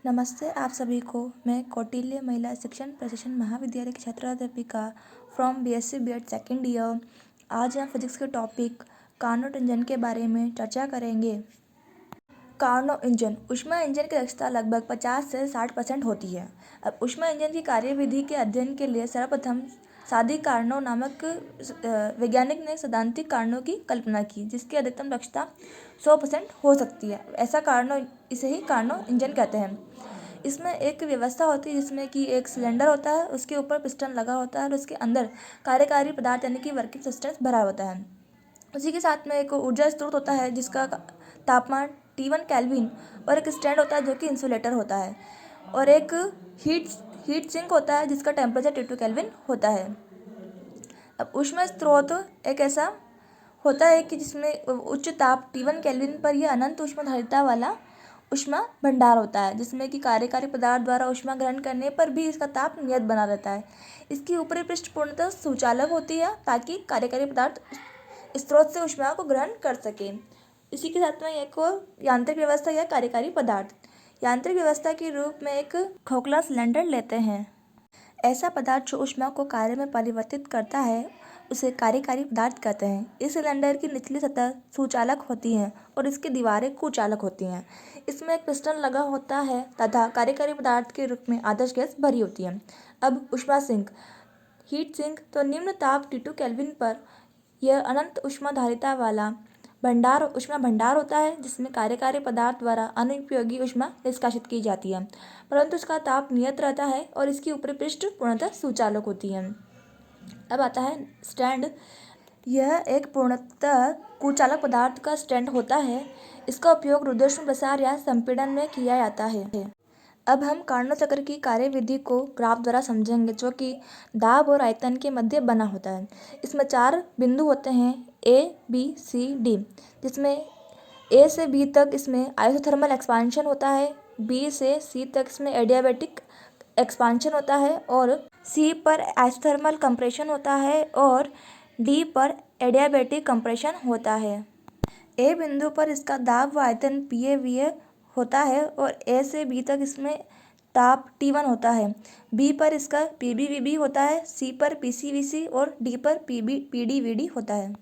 नमस्ते आप सभी को। मैं कौटिल्य महिला शिक्षण प्रशिक्षण महाविद्यालय की छात्रा अध्यापिका from BSc BEd second year. आज हम फिजिक्स के टॉपिक कार्नोट इंजन के बारे में चर्चा करेंगे। कार्नोट इंजन ऊष्मा इंजन की दक्षता लगभग 50 से 60% होती है। अब ऊष्मा इंजन की कार्यविधि के अध्ययन के लिए सर्वप्रथम सादी कार्नोट नामक वैज्ञानिक ने सैद्धांतिक कार्नोट की कल्पना की, जिसकी अधिकतम दक्षता 100% हो सकती है। ऐसा कार्नोट, इसे ही कार्नोट इंजन कहते हैं। इसमें एक व्यवस्था होती है जिसमें कि एक सिलेंडर होता है, उसके ऊपर पिस्टन लगा होता है और उसके अंदर कार्यकारी पदार्थ यानी कि वर्किंग सब्सटेंस भरा होता है। उसी के साथ में एक ऊर्जा स्रोत होता है जिसका तापमान T1 केल्विन और एक स्टैंड होता है जो कि इंसुलेटर होता है, और एक हीट सिंक होता है जिसका टेम्परेचर T2 केल्विन होता है। अब ऊष्मा स्रोत एक ऐसा होता है कि जिसमें उच्च ताप T1 केल्विन पर यह अनंत ऊष्माधारिता वाला ऊष्मा भंडार होता है, जिसमें कि कार्यकारी पदार्थ द्वारा ऊष्मा ग्रहण करने पर भी इसका ताप नियत बना रहता है। इसकी ऊपरी पृष्ठ पूर्णतः सुचालक होती है ताकि कार्यकारी पदार्थ स्रोत से ऊष्मा को ग्रहण कर सके। इसी के साथ में एक और यांत्रिक व्यवस्था या कार्यकारी पदार्थ। यांत्रिक व्यवस्था के रूप में एक खोखला सिलेंडर लेते हैं। ऐसा पदार्थ जो ऊष्मा को कार्य में परिवर्तित करता है उसे कार्यकारी पदार्थ कहते हैं। इस सिलेंडर की निचली सतह सुचालक होती है और इसकी दीवारें कुचालक होती हैं। इसमें एक पिस्टन लगा होता है तथा कार्यकारी पदार्थ के रूप में आदर्श गैस भरी होती है। अब ऊष्मा सिंक, हीट सिंक तो निम्न ताप T2 केल्विन पर यह अनंत ऊष्माधारिता वाला ऊष्मा भंडार होता है जिसमें कार्यकारी पदार्थ द्वारा अनुपयोगी ऊष्मा निष्कासित की जाती है, परंतु इसका ताप नियत रहता है और इसकी ऊपरी पृष्ठ पूर्णतः सुचालक होती है। अब आता है स्टैंड। यह एक पूर्णतः कुचालक पदार्थ का स्टैंड होता है। इसका उपयोग रुधिर प्रसार या संपीड़न में किया जाता है। अब हम कार्नोट चक्र की कार्यविधि को ग्राफ द्वारा समझेंगे, जो कि दाब और आयतन के मध्य बना होता है। इसमें 4 बिंदु होते हैं A, B, C, D, जिसमें A से B तक इसमें आइसोथर्मल एक्सपांशन होता है, B से C तक इसमें एडियाबैटिक एक्सपांशन होता है और C पर आइसोथर्मल कंप्रेशन होता है और D पर एडियाबैटिक कंप्रेशन होता है। A बिंदु पर इसका दाब व आयतन PA/VA होता है और A से B तक इसमें ताप T1 होता है। B पर इसका PB/VB होता है, C पर PC/VC और D पर PB/PD/VD होता है।